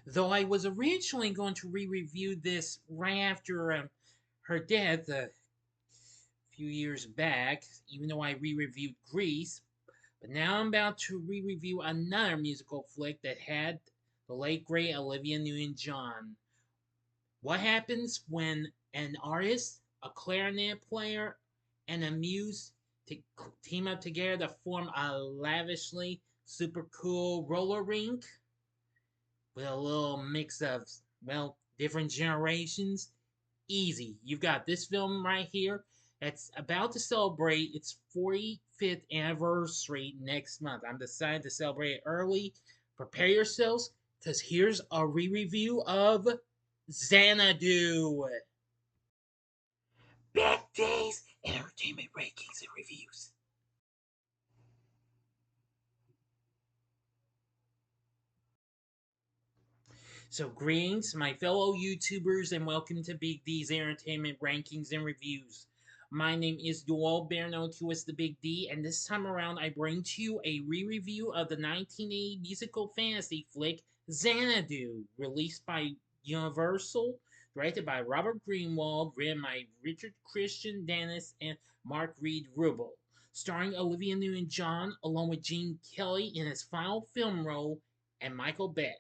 Though I was originally going to re-review this right after her death a few years back, even though I re-reviewed Grease, but now I'm about to re-review another musical flick that had the late great Olivia Newton-John. What happens when an artist, a clarinet player, and a muse team up together to form a lavishly super cool roller rink with a little mix of, well, different generations? Easy. You've got this film right here that's about to celebrate its 45th anniversary next month. I'm deciding to celebrate it early. Prepare yourselves, because here's a re-review of Xanadu. Back Days Entertainment Rankings and Reviews. So, greetings, my fellow YouTubers, and welcome to Big D's Entertainment Rankings and Reviews. My name is Joel, better known to as the Big D, and this time around I bring to you a re-review of the 1980 musical fantasy flick Xanadu, released by Universal, directed by Robert Greenwald, written by Richard Christian Dennis and Mark Reed Rubel, starring Olivia Newton-John along with Gene Kelly in his final film role and Michael Beck.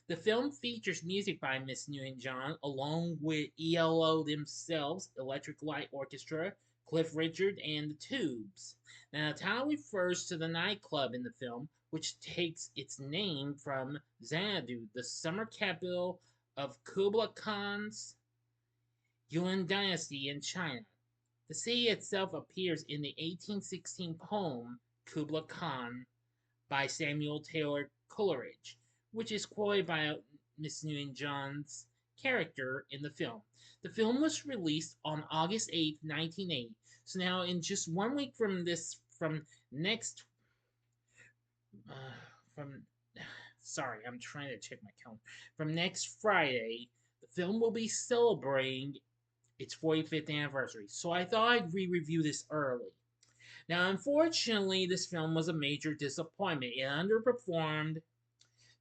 The film features music by Miss Newton-John, along with ELO themselves, Electric Light Orchestra, Cliff Richard, and the Tubes. Now, the title refers to the nightclub in the film, which takes its name from Xanadu, the summer capital of Kublai Khan's Yuan dynasty in China. The city itself appears in the 1816 poem Kublai Khan by Samuel Taylor Coleridge, which is quoted by Miss Newton-John's character in the film. The film was released on August 8th, 1980. So now, in just 1 week from this, from next, uh, from, sorry, I'm trying to check my calendar. From next Friday, the film will be celebrating its 45th anniversary. So I thought I'd re-review this early. Now, unfortunately, this film was a major disappointment. It underperformed.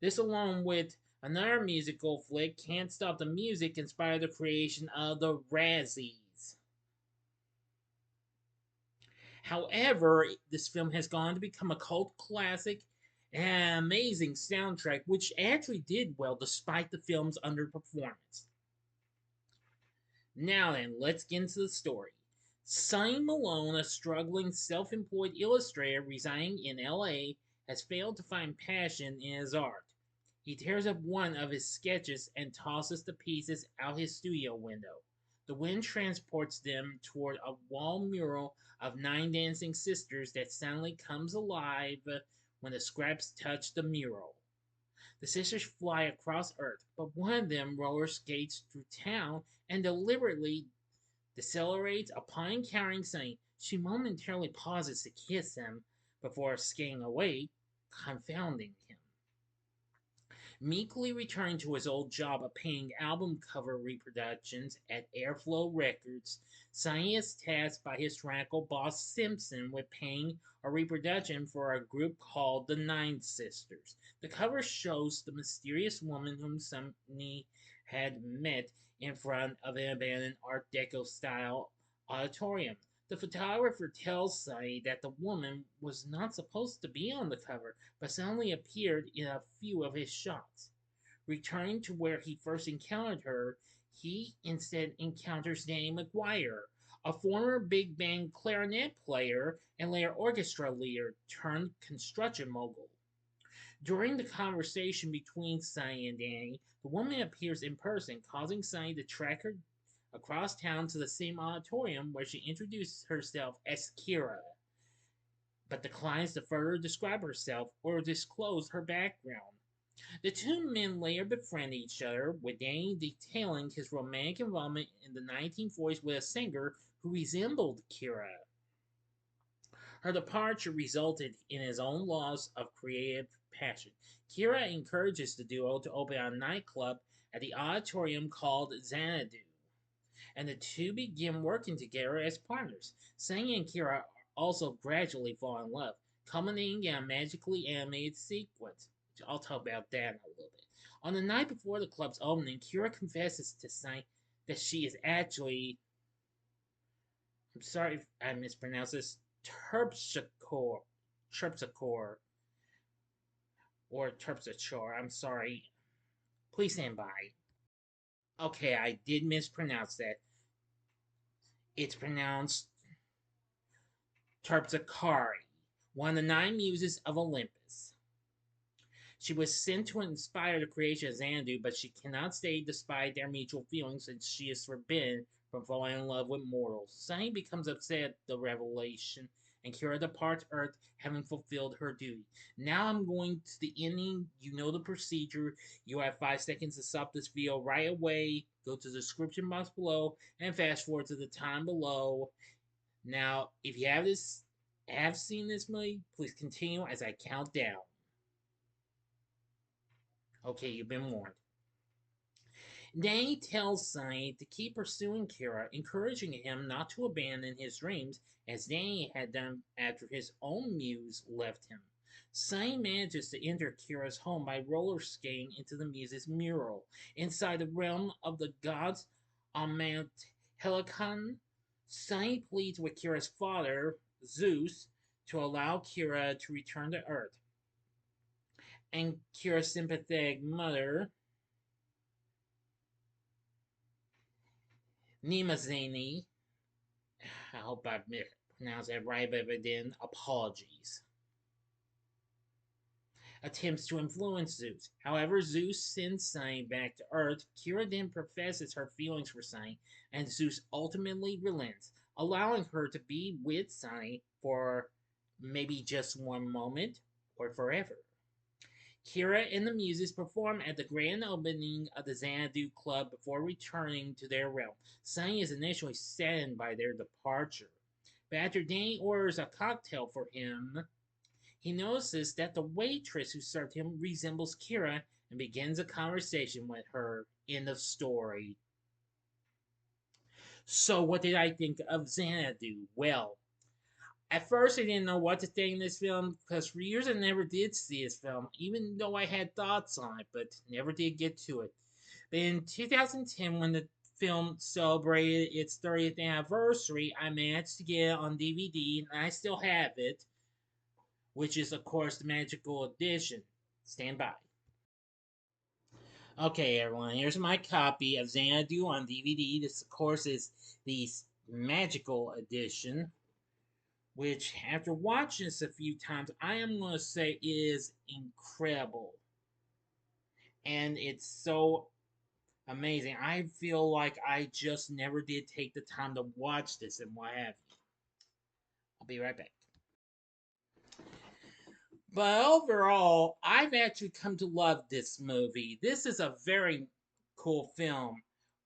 This, along with another musical flick, Can't Stop the Music, inspired the creation of the Razzies. However, this film has gone to become a cult classic and an amazing soundtrack, which actually did well despite the film's underperformance. Now then, let's get into the story. Sonny Malone, a struggling self-employed illustrator residing in LA, has failed to find passion in his art. He tears up one of his sketches and tosses the pieces out his studio window. The wind transports them toward a wall mural of 9 dancing sisters that suddenly comes alive when the scraps touch the mural. The sisters fly across Earth, but one of them roller skates through town and deliberately decelerates upon encountering Sunny. She momentarily pauses to kiss him before skating away, confounding him. Meekly returning to his old job of painting album cover reproductions at Airflow Records, Sonny is tasked by his tyrannical boss Simpson with painting a reproduction for a group called the Nine Sisters. The cover shows the mysterious woman whom Sonny had met in front of an abandoned Art Deco style auditorium. The photographer tells Sonny that the woman was not supposed to be on the cover, but suddenly appeared in a few of his shots. Returning to where he first encountered her, he instead encounters Danny McGuire, a former big band clarinet player and later orchestra leader turned construction mogul. During the conversation between Sonny and Danny, the woman appears in person, causing Sonny to track her across town to the same auditorium where she introduces herself as Kira, but declines to further describe herself or disclose her background. The two men later befriend each other, with Danny detailing his romantic involvement in the 1940s with a singer who resembled Kira. Her departure resulted in his own loss of creative passion. Kira encourages the duo to open a nightclub at the auditorium called Xanadu, and the two begin working together as partners. Sonny and Kira also gradually fall in love, culminating in a magically animated sequence. I'll talk about that in a little bit. On the night before the club's opening, Kira confesses to Saint that she is actually, I'm sorry if I mispronounced this, Terpsichore, Terpsichore, or Terpsichore. I'm sorry. Please stand by. Okay, I did mispronounce that. It's pronounced Terpsichore, one of the nine muses of Olympus. She was sent to inspire the creation of Xanadu, but she cannot stay despite their mutual feelings, since she is forbidden from falling in love with mortals. Sunny becomes upset at the revelation, and Kira departs Earth, having fulfilled her duty. Now I'm going to the ending. You know the procedure. You have 5 seconds to stop this video right away. Go to the description box below and fast forward to the time below. Now, if you have seen this movie, please continue as I count down. Okay, you've been warned. Danny tells Sunny to keep pursuing Kira, encouraging him not to abandon his dreams, as Danny had done after his own muse left him. Sunny manages to enter Kira's home by roller skating into the muse's mural. Inside the realm of the gods on Mount Helicon, Sunny pleads with Kira's father, Zeus, to allow Kira to return to Earth. And Kira's sympathetic mother, Nimazani, I hope I pronounced that right, but if I didn't, apologies, attempts to influence Zeus. However, Zeus sends Sunny back to Earth. Kira then professes her feelings for Sunny, and Zeus ultimately relents, allowing her to be with Sunny for maybe just one moment or forever. Kira and the Muses perform at the grand opening of the Xanadu Club before returning to their realm. Sunny is initially saddened by their departure, but after Danny orders a cocktail for him, he notices that the waitress who served him resembles Kira and begins a conversation with her. End of story. So, what did I think of Xanadu? Well, at first, I didn't know what to think of this film because for years I never did see this film, even though I had thoughts on it, but never did get to it. But in 2010, when the film celebrated its 30th anniversary, I managed to get it on DVD, and I still have it, which is, of course, the magical edition. Stand by. Okay, everyone, here's my copy of Xanadu on DVD. This, of course, is the magical edition, which after watching this a few times, I am going to say is incredible. And it's so amazing. I feel like I just never did take the time to watch this and what have you. I'll be right back. But overall, I've actually come to love this movie. This is a very cool film.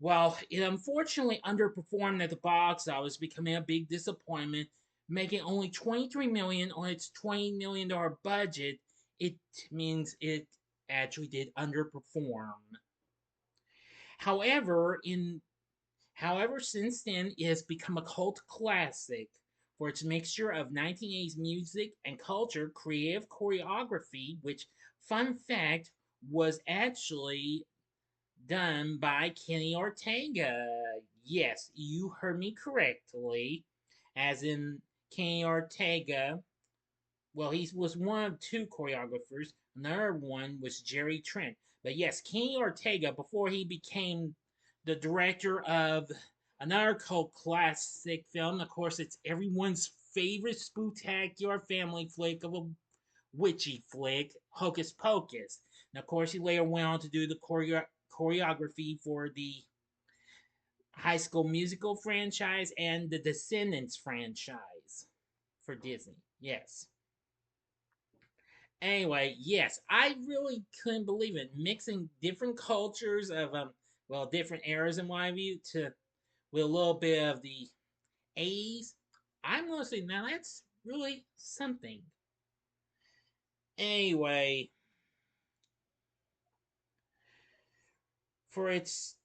While it unfortunately underperformed at the box office, becoming a big disappointment, making only $23 million on its $20 million budget, it means it actually did underperform. However, since then, it has become a cult classic for its mixture of 1980s music and culture, creative choreography, which, fun fact, was actually done by Kenny Ortega. Yes, you heard me correctly. As in Kenny Ortega. Well, he was one of 2 choreographers. Another one was Jerry Trent. But yes, Kenny Ortega, before he became the director of another cult classic film, of course, it's everyone's favorite spectacular family flick of a witchy flick, Hocus Pocus. And of course, he later went on to do the choreography for the High School Musical franchise and the Descendants franchise for Disney. Yes. Anyway, yes, I really couldn't believe it. Mixing different cultures of different eras in my view to with a little bit of the 80s. I'm gonna say now that's really something. Anyway, for its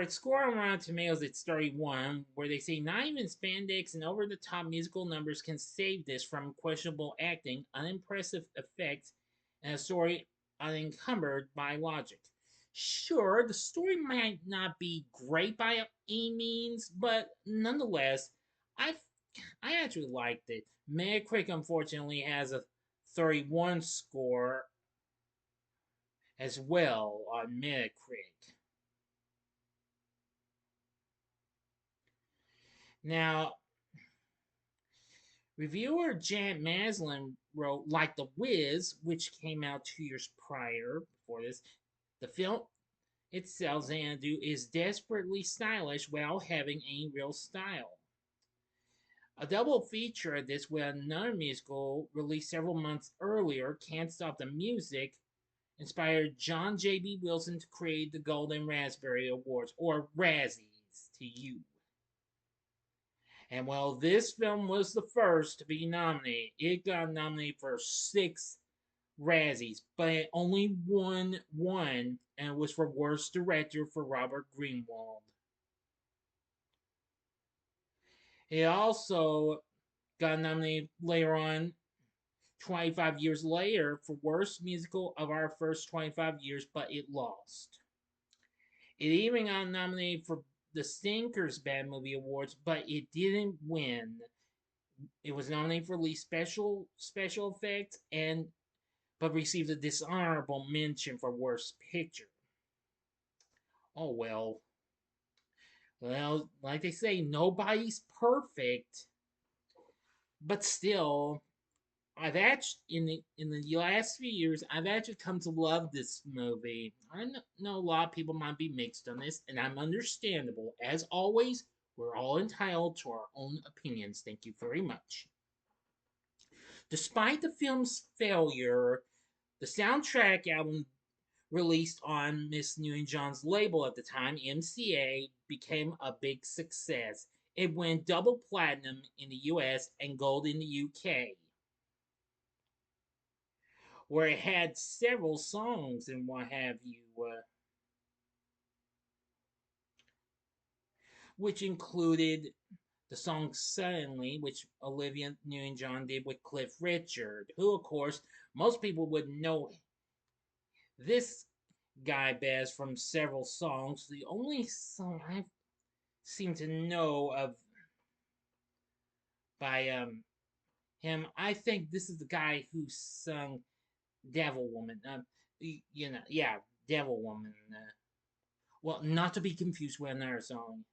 score on Rotten Tomatoes, it's 31, where they say not even spandex and over-the-top musical numbers can save this from questionable acting, unimpressive effects, and a story unencumbered by logic. Sure, the story might not be great by any means, but nonetheless, I I actually liked it. Metacritic unfortunately has a 31 score as well on Metacritic. Now, reviewer Janet Maslin wrote, like The Wiz, which came out 2 years prior before this, the film itself, Xanadu, is desperately stylish while having any real style. A double feature of this with another musical released several months earlier, Can't Stop the Music, inspired John J.B. Wilson to create the Golden Raspberry Awards, or Razzies to you. And while this film was the first to be nominated, it got nominated for 6 Razzies, but it only won one, and it was for Worst Director for Robert Greenwald. It also got nominated later on, 25 years later, for Worst Musical of Our First 25 Years, but it lost. It even got nominated for the Stinkers Bad Movie Awards, but it didn't win. It was nominated for least special effects and but received a dishonorable mention for worst picture. Oh well. Well, like they say, nobody's perfect, but still, I've actually in the last few years, I've actually come to love this movie. I know a lot of people might be mixed on this, and I'm understandable. As always, we're all entitled to our own opinions. Thank you very much. Despite the film's failure, the soundtrack album released on Miss Newton-John's label at the time, MCA, became a big success. It went double platinum in the US and gold in the UK, where it had several songs and what have you, which included the song Suddenly, which Olivia Newton-John did with Cliff Richard, who, of course, most people would know this guy best from several songs. The only song I seem to know of by him, I think this is the guy who sung Devil Woman. Yeah, Devil Woman. Well, not to be confused with another song.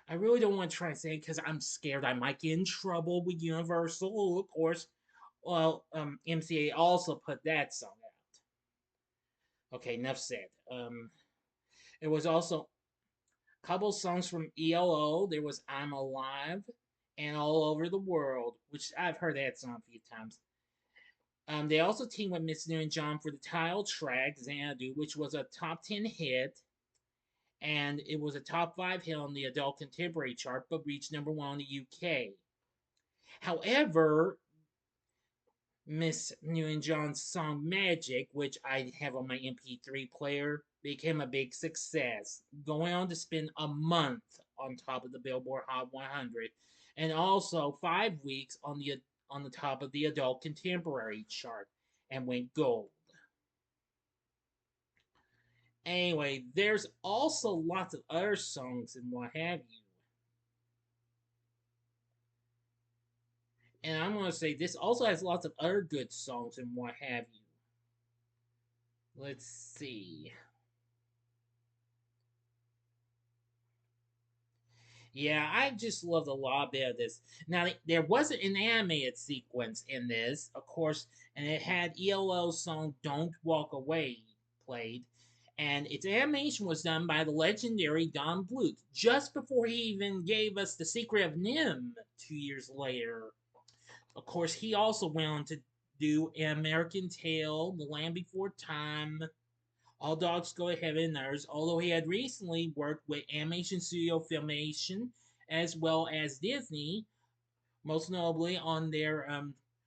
I really don't want to try to say it because I'm scared I might get in trouble with Universal, of course. Well, MCA also put that song out. Okay, enough said. It was also a couple songs from ELO. There was I'm Alive and All Over the World, which I've heard that song a few times. They also teamed with Miss Newton-John for the title track, Xanadu, which was a top 10 hit, and it was a top 5 hit on the adult contemporary chart, but reached #1 in the UK. However, Miss Newton-John's song Magic, which I have on my MP3 player, became a big success, going on to spend a month on top of the Billboard Hot 100, and also 5 weeks on the top of the adult contemporary chart, and went gold. Anyway, there's also lots of other songs and what have you. And I'm going to say this also has lots of other good songs and what have you. Let's see. Yeah, I just loved a lot bit of this. Now, there was an animated sequence in this, of course, and it had ELO's song Don't Walk Away played. And its animation was done by the legendary Don Bluth just before he even gave us The Secret of NIMH 2 years later. Of course, he also went on to do An American Tail, The Land Before Time, All Dogs Go to Heaven and others, although he had recently worked with Animation Studio Filmation as well as Disney, most notably on their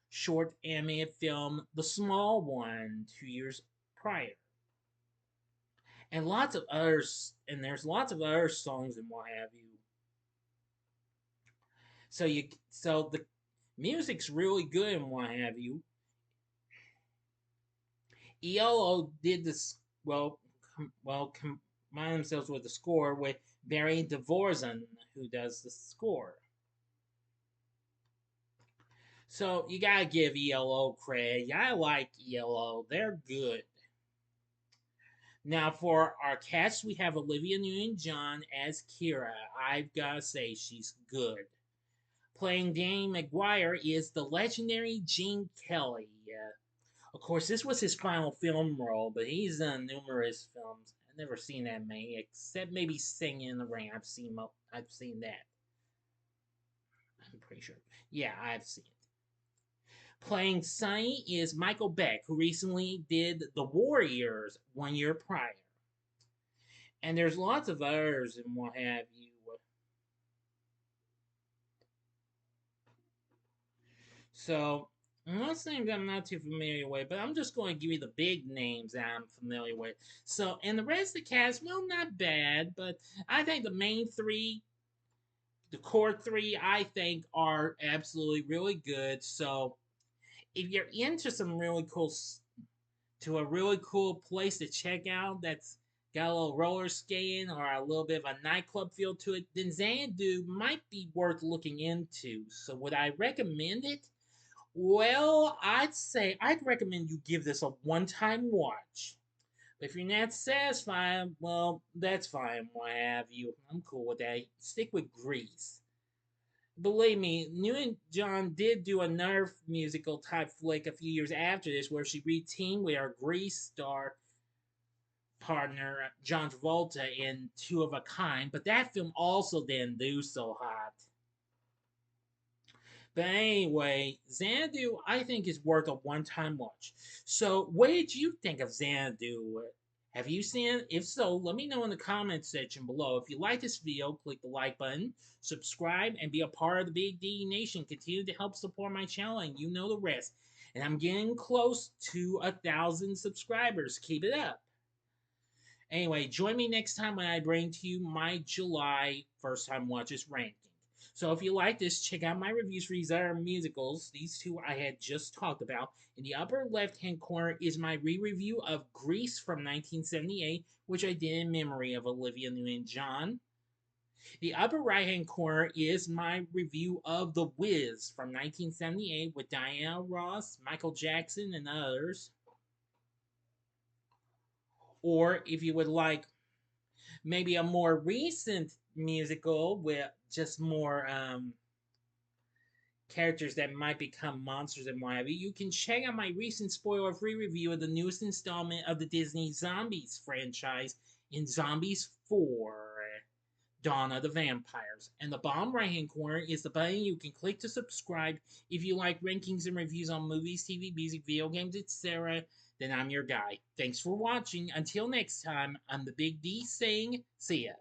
short animated film The Small One 2 years prior. And lots of others, and there's lots of other songs and what have you. So the music's really good and what have you. ELO did this combine themselves with the score with Barry Dvorzan, who does the score. So you gotta give ELO credit. I like ELO; they're good. Now for our cast, we have Olivia Newton-John as Kira. I've gotta say she's good. Playing Danny McGuire is the legendary Gene Kelly. Of course, this was his final film role, but he's done numerous films. I've never seen that many, except maybe Singing in the Rain. I've seen that. I'm pretty sure. Yeah, I've seen it. Playing Sonny is Michael Beck, who recently did The Warriors 1 year prior. And there's lots of others and what have you. So, most names I'm not too familiar with, but I'm just going to give you the big names that I'm familiar with. So, and the rest of the cast, well, not bad, but I think the main three, the core three, I think are absolutely really good. So, if you're into some really cool, to a really cool place to check out that's got a little roller skating or a little bit of a nightclub feel to it, then Xanadu might be worth looking into. So, would I recommend it? Well, I'd say I'd recommend you give this a one-time watch. But if you're not satisfied, well, that's fine. What have you? I'm cool with that. Stick with Grease. Believe me, Newton John did do another musical type flick a few years after this, where she reteamed with our Grease star partner John Travolta in Two of a Kind. But that film also didn't do so hot. But anyway, Xanadu, I think, is worth a one time watch. So, what did you think of Xanadu? Have you seen it? If so, let me know in the comments section below. If you like this video, click the like button, subscribe, and be a part of the Big D Nation. Continue to help support my channel, and you know the rest. And I'm getting close to 1,000 subscribers. Keep it up. Anyway, join me next time when I bring to you my July first time watches ranking. So if you like this, check out my reviews for these other musicals, these two I had just talked about. In the upper left-hand corner is my re-review of Grease from 1978, which I did in memory of Olivia Newton-John. The upper right-hand corner is my review of The Wiz from 1978 with Diana Ross, Michael Jackson, and others. Or if you would like maybe a more recent musical with just more characters that might become monsters and what have you, you can check out my recent spoiler-free review of the newest installment of the Disney Zombies franchise in Zombies 4. Dawn of the Vampires. And the bottom right hand corner is the button you can click to subscribe if you like rankings and reviews on movies, TV, music, video games, etc. Then I'm your guy. Thanks for watching. Until next time, I'm the Big D saying, see ya.